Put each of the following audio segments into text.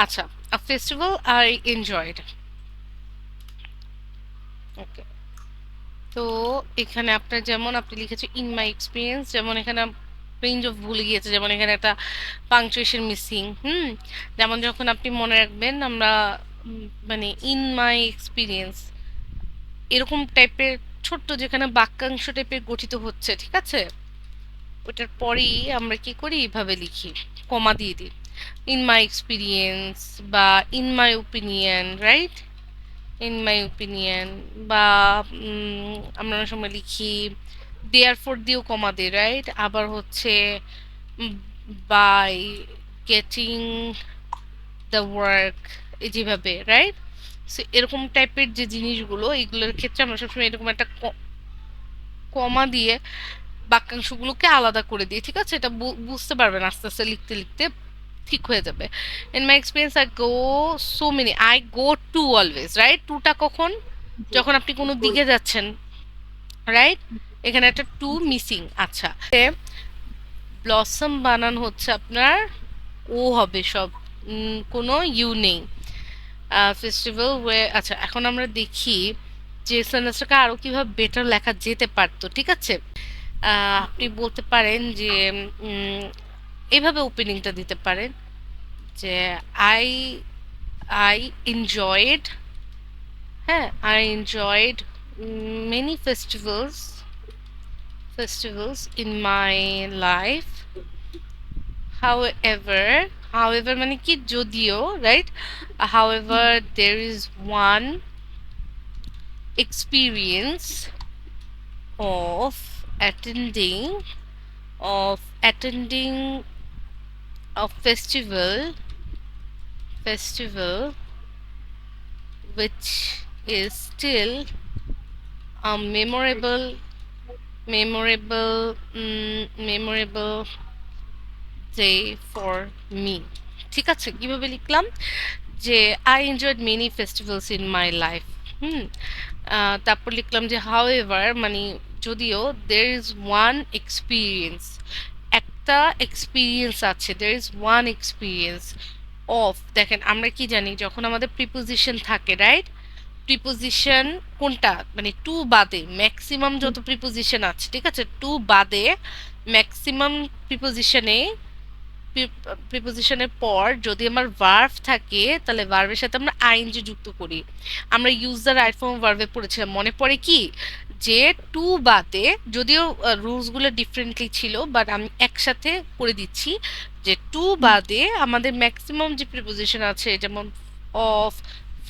আচ্ছা, a festival I enjoyed. ওকে, তো এখানে আপনার যেমন আপনি লিখেছে ইন মাই এক্সপিরিয়েন্স, যেমন এখানে রেঞ্জ অফ ভুলে গিয়েছে, যেমন এখানে একটা পাংচুয়েশন মিসিং। যেমন যখন আপনি মনে রাখবেন আমরা মানে ইন মাই এক্সপিরিয়েন্স এরকম টাইপের ছোট্ট যেখানে বাক্যাংশ টাইপের গঠিত হচ্ছে, ঠিক আছে, ওটার পরেই আমরা কি করি, এইভাবে লিখি, কমা দিয়ে দিই, ইন মাই এক্সপিরিয়েন্স বা in my opinion, right, in my opinion. বা আমরা অনেক সময় লিখি দেয়ার ফোর দিয়েও কমা দিই, রাইট। আবার হচ্ছে বাই গেটিং দ্য ওয়ার্ক, এই যেভাবে, রাইট। সো এরকম টাইপের যে জিনিসগুলো, এইগুলোর ক্ষেত্রে আমরা সবসময় এরকম একটা কমা দিয়ে বাক্যাংশগুলোকে আলাদা করে দিই, ঠিক আছে। এটা বুঝতে পারবেন আস্তে আস্তে লিখতে লিখতে ঠিক হয়ে যাবে। In my experience I go so many, I go to always, right. টুটা কখন, জি, যখন আপনি কোনো বই। দিকে যাচ্ছেন, রাইট। এখানে একটা টু মিসিং। আচ্ছা, ব্লসম বানান হচ্ছে আপনার ও হবে সব, কোনো ইউ নেই। ফেস্টিভ্যাল ওয়ে, আচ্ছা এখন আমরা দেখি যে সেন্টেন্সটাকে আরো কিভাবে বেটার লেখা যেতে পারতো, ঠিক আছে। আপনি বলতে পারেন যে উম, এইভাবে ওপেনিংটা দিতে পারেন যে আই আই এনজয়েড, হ্যাঁ, I enjoyed many festivals in my life. However মানে কি, যদিও, right, however there is one experience of attending a festival which is still a memorable day for me. ঠিক আছে, কিভাবে লিখলাম যে I enjoyed many festivals in my life. হুম তারপর লিখলাম যে হাউ এভার মানে যদিও, দের ইজ ওয়ান এক্সপিরিয়েন্স, একটা এক্সপিরিয়েন্স আছে, there is one experience of. দেখেন আমরা কি জানি, যখন আমাদের প্রিপোজিশন থাকে, রাইট, প্রিপোজিশন কোনটা, মানে টু বাদে ম্যাক্সিমাম যত প্রিপোজিশন আছে, ঠিক আছে, টু বাদে ম্যাক্সিমাম প্রিপোজিশনে, প্রিপোজিশনের পর যদি আমার ভার্ব থাকে, তাহলে ভার্বের সাথে আমরা আইএনজি যুক্ত করি। আমরা ইউজ দ্য রাইট ফর্ম ভার্বে পড়েছিলাম, মনে পড়ে কি, যে টু বাদে, যদিও রুলসগুলো ডিফারেন্টলি ছিল, বাট আমি একসাথে করে দিচ্ছি যে টু বাদে আমাদের ম্যাক্সিমাম যে প্রিপোজিশন আছে, যেমন অফ,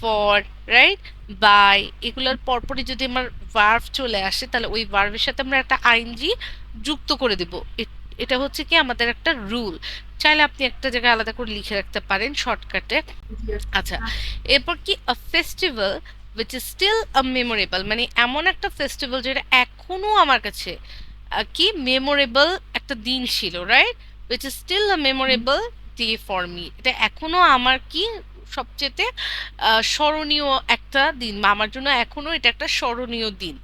ফর, রাইট, বাই, এগুলোর পরপরই যদি আমার ভার্ব চলে আসে, তাহলে ওই ভার্বের সাথে আমরা একটা আইএনজি যুক্ত করে দেব। এটা হচ্ছে কি আমাদের একটা রুল। চাইলে আপনি একটা জায়গায় আলাদা করে লিখে রাখতে পারেন শর্টকাটে। আচ্ছা, এরপর কি, a festival which is still a memorable, মানে এমন একটা ফেস্টিভ্যাল যেটা এখনো আমার কাছে কি মেমোরেবল একটা দিন ছিল, right, which is still a memorable day for me, এটা এখনো আমার কি সবচেয়ে স্মরণীয় একটা দিন, বা আমার জন্য এখনো এটা একটা স্মরণীয় দিন।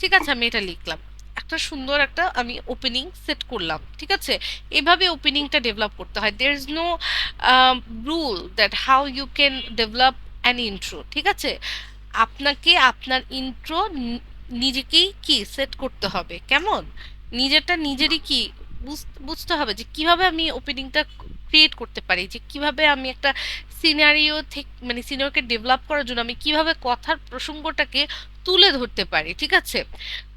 ঠিক আছে, আমি এটা লিখলাম, একটা সুন্দর একটা আমি ওপেনিং সেট করলাম, ঠিক আছে। এভাবে ওপেনিংটা ডেভেলপ করতে হয়। There is no rule that how you can develop an intro, ঠিক আছে। আপনাকে আপনার ইন্ট্রো নিজেকেই কি সেট করতে হবে, কেমন, নিজেরটা নিজেরই কি বুঝতে হবে যে কিভাবে আমি ওপেনিংটা ক্রিয়েট করতে পারি, যে কিভাবে আমি একটা সিনারিও থেকে, মানে সিনারিওকে ডেভেলপ করার জন্য আমি কিভাবে কথার প্রসঙ্গটাকে তুলে ধরতে পারি, ঠিক আছে।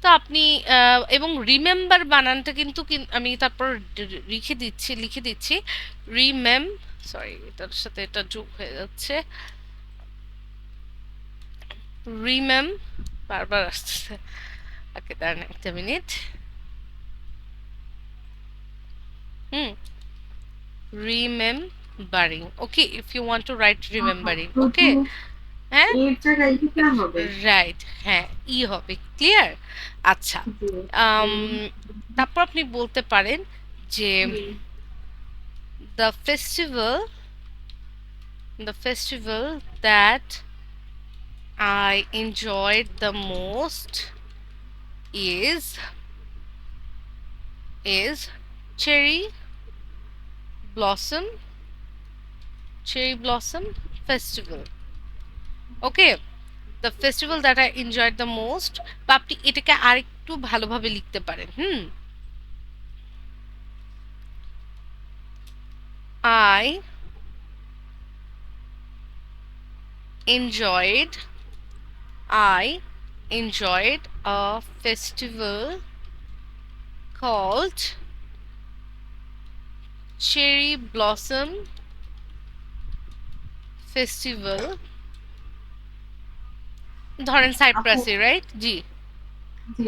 তো আপনি এবং রিমেম্বার বানানটা কিন্তু আমি তারপর লিখে দিচ্ছি রিমেম, সরি এটার সাথে এটা যোগ হয়ে যাচ্ছে, রিমেম, বারবার আসতেছে। ওকে, দাঁড়ান একটা মিনিট। Hmm remembering, okay, if you want to write remembering, okay, শুধু হ্যাঁ, এর জায়গায় লিখলে হবে। রাইট, হ্যাঁ, ই হবে, ক্লিয়ার। আচ্ছা, জি। আম, তারপর আপনি বলতে পারেন যে the festival that I enjoyed the most is cherry blossom Cherry Blossom Festival. Okay, the festival that I enjoyed the most, বা আপনি এটাকে আরেকটু ভালোভাবে লিখতে পারেন। I enjoyed I enjoyed a festival called Cherry Blossom Festival, ধরেন আপু, সাইপ্রাসে, right? জি। জি,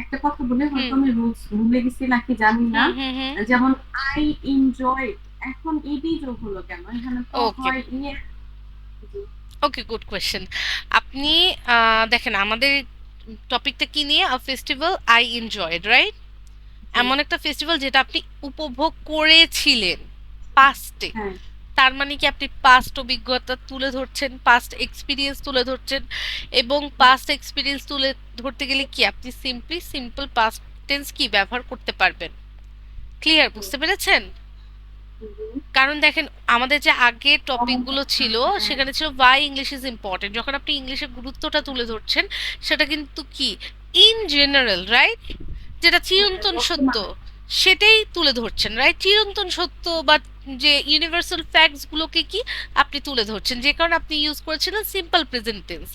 একটা কথা বলে হুম হয়তো আমি রুলস ভুলে গেছি নাকি জানি না। হুম হুম হুম যেমন আই এনজয়, এখন ইডি যোগ হলো কেন? এখানে তো ওকে হয় ইয়ে। জি, ওকে, গুড কোয়েশ্চেন। আপনি দেখেন আমাদের টপিকটা কি নিয়ে, a festival I enjoyed, right? জি, এমন একটা ফেস্টিভ্যাল যেটা আপনি উপভোগ করেছিলেন পাস্টে। হ্যাঁ, তার মানে কি আপনি পাস্ট অভিজ্ঞতা তুলে ধরছেন, পাস্ট এক্সপিরিয়েন্স তুলে ধরছেন, এবং পাস্ট এক্সপিরিয়েন্স তুলে ধরতে গেলে কি আপনি সিম্পল পাস্ট টেন্স কি ব্যবহার করতে পারবেন। ক্লিয়ার? জি, বুঝতে পেরেছেন? জি। কারণ দেখেন আমাদের যে আগের টপিকগুলো ছিল হ্যাঁ, সেখানে ছিল ওয়াই ইংলিশ ইজ ইম্পর্টেন্ট, যখন আপনি ইংলিশের গুরুত্বটা তুলে ধরছেন সেটা কিন্তু কি ইন জেনারেল, রাইট? যেটা হ্যাঁ, চিরন্তন সত্য বর্তমান। সেটাই তুলে ধরছেন, রাইট? চিরন্তন সত্য বা যে ইউনিভার্সাল ফ্যাক্টস গুলোকে কি আপনি তুলে ধরছেন, যে কারণে আপনি ইউজ করেছিলেন সিম্পল প্রেজেন্ট টেন্স।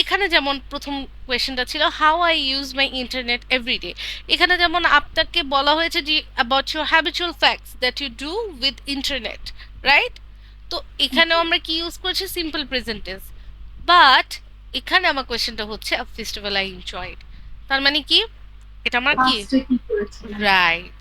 এখানে যেমন প্রথম কোয়েশ্চেনটা ছিল how I use my internet everyday, এখানে যেমন আপনাকে বলা হয়েছে যে about your habitual facts that you do with internet, right? তো এখানেও আমরা কি ইউজ করেছি সিম্পল প্রেজেন্ট টেন্স। বাট এখানে আমার কোয়েশ্চেনটা হচ্ছে আ ফেস্টিভ্যাল আই এনজয়েড, তার মানে কি এটা আমার কি পাস্টে কি করেছিলেন? রাইট